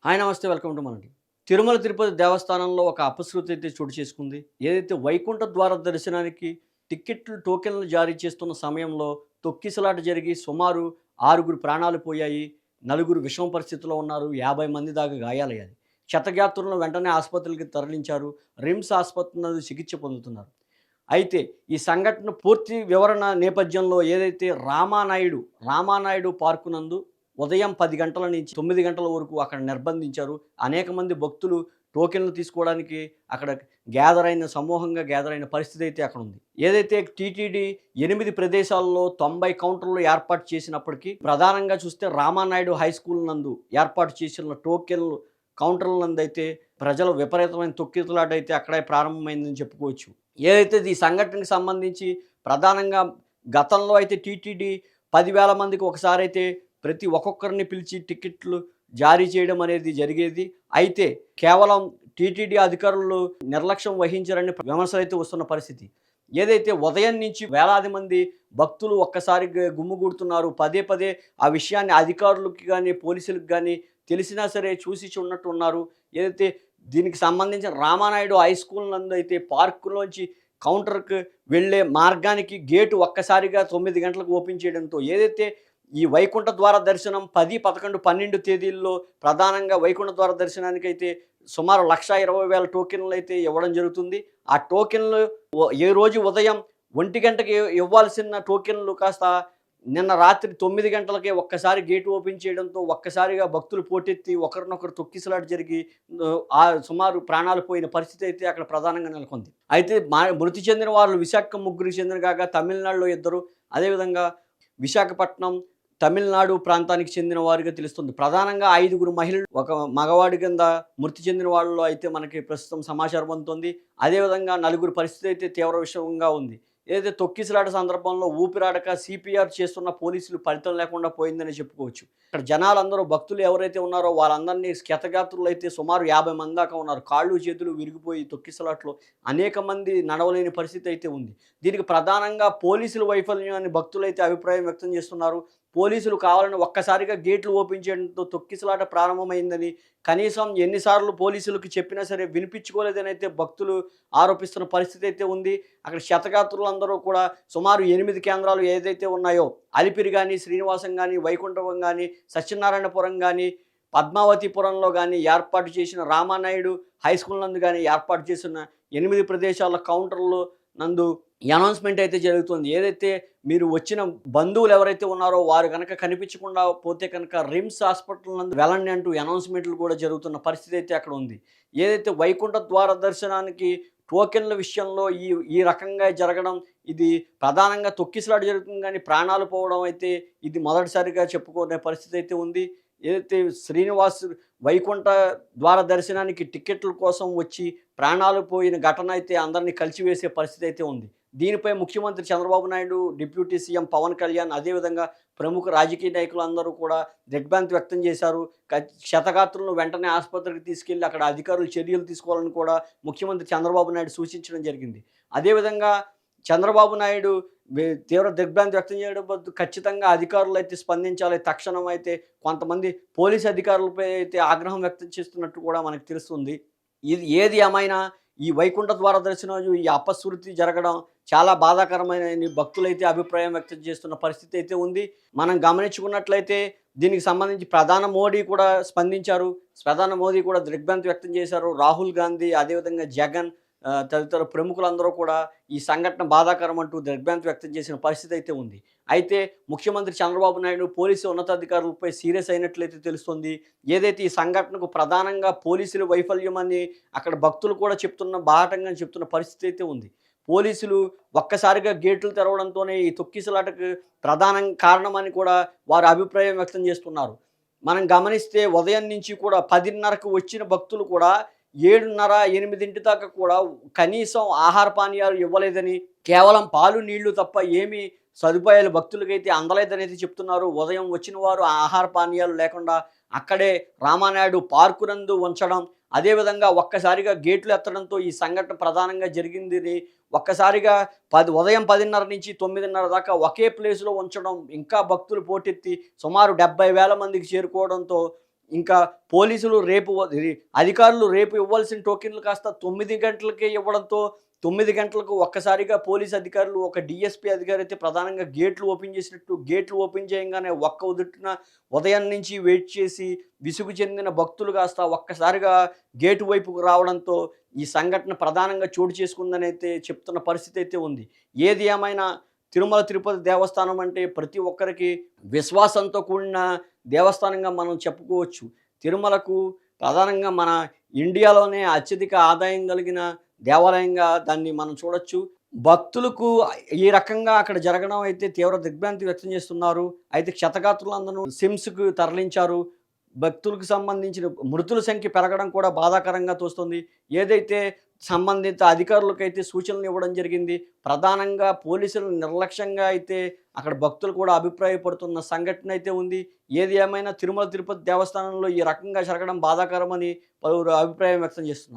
Hi నమస్తే. Welcome to మనకి. తిరుమల తిరుపతి దేవస్థానంలో ఒక అపశృతి అయితే చోటు చేసుకుంది. ఏదైతే వైకుంఠ ద్వార దర్శనానికి టికెట్లు, టోకెన్లు జారీ చేస్తున్న సమయంలో తొక్కిసలాట జరిగి సుమారు 6 ప్రాణాలు పోయాయి. నలుగురు విషమ పరిస్థితిలో ఉన్నారు. 50 మంది దాకా గాయాలయ్యాయి. క్షతగాత్రులను వెంటనే ఆసుపత్రికి తరలించారు. రిమ్స్ ఆసుపత్రి నందు చికిత్స పొందుతున్నారు. అయితే ఈ సంఘటన పూర్తి వివరణ నేపథ్యంలో ఏదైతే రామానాయుడు పార్కు నందు ఉదయం 10 గంటల నుంచి 9 గంటల వరకు అక్కడ నిర్బంధించారు. అనేక మంది భక్తులు టోకెన్లు తీసుకోవడానికి అక్కడ సమూహంగా గ్యాదర్ అయిన పరిస్థితి అయితే అక్కడ ఉంది. ఏదైతే టీటీడీ 8 ప్రదేశాల్లో 90 కౌంటర్లు ఏర్పాటు చేసినప్పటికీ ప్రధానంగా చూస్తే రామానాయుడు హై స్కూల్ నందు ఏర్పాటు చేసిన టోకెన్లు కౌంటర్ల నందైతే ప్రజలు విపరీతమైన తొక్కిసలాట అయితే అక్కడే ప్రారంభమైందని చెప్పుకోవచ్చు. ఏదైతే ఈ సంఘటనకు సంబంధించి ప్రధానంగా గతంలో అయితే టీటీడీ 10,000 మందికి ఒకసారైతే ఒక్కొక్కరిని పిలిచి టికెట్లు జారీ చేయడం అనేది జరిగేది. అయితే కేవలం టీటీడీ అధికారులు నిర్లక్ష్యం వహించారని విమర్శలైతే వస్తున్న పరిస్థితి. ఏదైతే ఉదయం నుంచి వేలాది మంది భక్తులు ఒక్కసారిగా గుమ్మిగూడుతున్నారు. పదే పదే ఆ విషయాన్ని అధికారులకి గానీ, పోలీసులకు గానీ తెలిసినా సరే చూసి చూడనట్టు ఉన్నారు. ఏదైతే దీనికి సంబంధించిన రామానాయుడు హై స్కూల్ నందు అయితే పార్కులోంచి కౌంటర్‌కి వెళ్ళే మార్గానికి గేటు ఒక్కసారిగా 9 గంటలకు ఓపెన్ చేయడంతో ఏదైతే ఈ వైకుంఠ ద్వార దర్శనం 10, 11, 12 తేదీల్లో ప్రధానంగా వైకుంఠ ద్వార దర్శనానికైతే సుమారు 1,20,000 టోకెన్లయితే ఇవ్వడం జరుగుతుంది. ఆ టోకెన్లు ఏ రోజు ఉదయం 1 గంటకి ఇవ్వాల్సిన టోకెన్లు కాస్త నిన్న రాత్రి 9 గంటలకే ఒక్కసారి గేట్ ఓపెన్ చేయడంతో ఒక్కసారిగా భక్తులు పోటెత్తి ఒకరినొకరు తొక్కిసలాట జరిగి సుమారు ప్రాణాలు పోయిన పరిస్థితి అయితే అక్కడ ప్రధానంగా నెలకొంది. అయితే మృతి చెందిన వాళ్ళు ముగ్గురికి చెందిన కాగా తమిళనాడులో 2, అదేవిధంగా విశాఖపట్నం తమిళనాడు ప్రాంతానికి చెందిన వారిగా తెలుస్తుంది. ప్రధానంగా 5 మహిళలు, ఒక మగవాడి కింద మృతి చెందిన వాళ్ళలో అయితే మనకి ప్రస్తుతం సమాచారం అందుతుంది. అదేవిధంగా 4 పరిస్థితి అయితే తీవ్ర విషమంగా ఉంది. ఏదైతే తొక్కిసలాట సందర్భంలో ఊపిరాడక సిపిఆర్ చేస్తున్న పోలీసులు ఫలితం లేకుండా పోయిందని చెప్పుకోవచ్చు. ఇక్కడ జనాలందరూ భక్తులు ఎవరైతే ఉన్నారో వాళ్ళందరినీ క్షతగాత్రులు అయితే సుమారు 50 మంది దాకా ఉన్నారు. కాళ్ళు చేతులు విరిగిపోయి తొక్కిసలాట్లో అనేక మంది నడవలేని పరిస్థితి అయితే ఉంది. దీనికి ప్రధానంగా పోలీసుల వైఫల్యం అని భక్తులైతే అభిప్రాయం వ్యక్తం చేస్తున్నారు. పోలీసులు కావాలని ఒక్కసారిగా గేట్లు ఓపెన్ చేయడంతో తొక్కిసలాట ప్రారంభమైందని, కనీసం ఎన్నిసార్లు పోలీసులకు చెప్పినా సరే వినిపించుకోలేదని అయితే భక్తులు ఆరోపిస్తున్న పరిస్థితి అయితే ఉంది. అక్కడ క్షతగాత్రులందరూ కూడా సుమారు 8 కేంద్రాలు ఏదైతే ఉన్నాయో అలిపిరి కానీ, శ్రీనివాసం కానీ, వైకుంఠం కానీ, సత్యనారాయణపురం కానీ, పద్మావతిపురంలో కానీ ఏర్పాటు చేసిన రామానాయుడు హై స్కూల్ నందు కానీ ఏర్పాటు చేసిన 8 ప్రదేశాల కౌంటర్లు నందు ఈ అనౌన్స్‌మెంట్ అయితే జరుగుతుంది. ఏదైతే మీరు వచ్చిన బంధువులు ఎవరైతే ఉన్నారో వారు గనక కనిపించకుండా పోతే కనుక రిమ్స్ హాస్పిటల్ నందు వెళ్ళండి అంటూ అనౌన్స్‌మెంట్లు కూడా జరుగుతున్న పరిస్థితి అయితే అక్కడ ఉంది. ఏదైతే వైకుంఠ ద్వార దర్శనానికి టోకెన్ల విషయంలో ఈ ఈ రకంగా జరగడం, ఇది ప్రధానంగా తొక్కిసలాట జరుగుతుంది గానీ ప్రాణాలు పోవడం అయితే ఇది మొదటిసారిగా చెప్పుకునే పరిస్థితి అయితే ఉంది. ఏదైతే శ్రీనివాస్ వైకుంఠ ద్వార దర్శనానికి టికెట్ల కోసం వచ్చి ప్రాణాలు పోయిన ఘటన అయితే అందరినీ కలిచివేసే పరిస్థితి అయితే ఉంది. దీనిపై ముఖ్యమంత్రి చంద్రబాబు నాయుడు, డిప్యూటీ సీఎం పవన్ కళ్యాణ్, అదేవిధంగా ప్రముఖ రాజకీయ నాయకులందరూ కూడా దిగ్భ్రాంతి వ్యక్తం చేశారు. క్షతగాత్రులను వెంటనే ఆసుపత్రికి తీసుకెళ్లి అక్కడ అధికారులు చర్యలు తీసుకోవాలని కూడా ముఖ్యమంత్రి చంద్రబాబు నాయుడు సూచించడం జరిగింది. అదేవిధంగా చంద్రబాబు నాయుడు తీవ్ర దిగ్భ్రాంతి వ్యక్తం చేయడం వద్దు, ఖచ్చితంగా అధికారులు అయితే స్పందించాలి. తక్షణం అయితే కొంతమంది పోలీసు అధికారులపై అయితే ఆగ్రహం వ్యక్తం చేస్తున్నట్టు కూడా మనకు తెలుస్తుంది. ఇది ఏది ఏమైనా ఈ వైకుంఠ ద్వార దర్శనం ఈ అపశృతి జరగడం చాలా బాధాకరమైన భక్తులైతే అభిప్రాయం వ్యక్తం చేస్తున్న పరిస్థితి అయితే ఉంది. మనం గమనించుకున్నట్లయితే దీనికి సంబంధించి ప్రధాని మోడీ కూడా స్పందించారు. ప్రధాని మోదీ కూడా దిగ్భ్రాంతి వ్యక్తం చేశారు. రాహుల్ గాంధీ, అదేవిధంగా జగన్, తదితర ప్రముఖులందరూ కూడా ఈ సంఘటన బాధాకరం అంటూ దిగ్భ్రాంతి వ్యక్తం చేసిన పరిస్థితి అయితే ఉంది. అయితే ముఖ్యమంత్రి చంద్రబాబు నాయుడు పోలీసు ఉన్నతాధికారులపై సీరియస్ అయినట్లయితే తెలుస్తుంది. ఏదైతే ఈ సంఘటనకు ప్రధానంగా పోలీసుల వైఫల్యం అని అక్కడ భక్తులు కూడా బాహాటంగా చెప్తున్న పరిస్థితి అయితే ఉంది. పోలీసులు ఒక్కసారిగా గేట్లు తెరవడంతోనే ఈ తొక్కిసలాటకు ప్రధాన కారణమని కూడా వారు అభిప్రాయం వ్యక్తం చేస్తున్నారు. మనం గమనిస్తే ఉదయం నుంచి కూడా 10:30కు వచ్చిన భక్తులు కూడా 7:30, 8 దాకా కూడా కనీసం ఆహార పానీయాలు ఇవ్వలేదని, కేవలం పాలు, నీళ్లు తప్ప ఏమీ సదుపాయాలు భక్తులకైతే అందలేదనేది చెప్తున్నారు. ఉదయం వచ్చిన వారు ఆహార పానీయాలు లేకుండా అక్కడే రామానాయుడు పార్కు నందు ఉంచడం, అదేవిధంగా ఒక్కసారిగా గేట్లు ఎత్తడంతో ఈ సంఘటన ప్రధానంగా జరిగిందని, ఒక్కసారిగా ఉదయం 10:30 నుంచి 9:30 దాకా ఒకే ప్లేస్‌లో ఉంచడం, ఇంకా భక్తులు పోటెత్తి సుమారు 70,000 మందికి చేరుకోవడంతో ఇంకా పోలీసులు అధికారులు రేపు ఇవ్వాల్సిన టోకెన్లు కాస్త 9 గంటలకే ఇవ్వడంతో 9 గంటలకు ఒక్కసారిగా పోలీసు అధికారులు ఒక డీఎస్పీ అధికారి అయితే ప్రధానంగా గేట్లు ఓపెన్ చేసినట్టు గేట్లు ఓపెన్ చేయంగానే ఒక్క ఉదుటున ఉదయం నుంచి వెయిట్ చేసి విసుగు చెందిన భక్తులు కాస్త ఒక్కసారిగా గేటు వైపుకు రావడంతో ఈ సంఘటన ప్రధానంగా చోటు చేసుకుందని అయితే చెప్తున్న పరిస్థితి అయితే ఉంది. ఏది ఏమైనా తిరుమల తిరుపతి దేవస్థానం అంటే ప్రతి ఒక్కరికి విశ్వాసంతో కూడిన దేవస్థానంగా మనం చెప్పుకోవచ్చు. తిరుమలకు ప్రధానంగా మన ఇండియాలోనే అత్యధిక ఆదాయం కలిగిన దేవాలయంగా దాన్ని మనం చూడొచ్చు. భక్తులకు ఈ రకంగా అక్కడ జరగడం అయితే తీవ్ర దిగ్భ్రాంతి వ్యక్తం చేస్తున్నారు. అయితే క్షతగాత్రులందరూ సిమ్స్‌కు తరలించారు. భక్తులకు సంబంధించిన మృతుల సంఖ్య పెరగడం కూడా బాధాకరంగా తోస్తుంది. ఏదైతే సంబంధిత అధికారులకైతే సూచనలు ఇవ్వడం జరిగింది. ప్రధానంగా పోలీసులు నిర్లక్ష్యంగా అయితే అక్కడ భక్తులు కూడా అభిప్రాయపడుతున్న సంఘటన అయితే ఉంది. ఏది ఏమైనా తిరుమల తిరుపతి దేవస్థానంలో ఈ రకంగా జరగడం బాధాకరమని పలువురు అభిప్రాయం వ్యక్తం చేస్తున్నారు.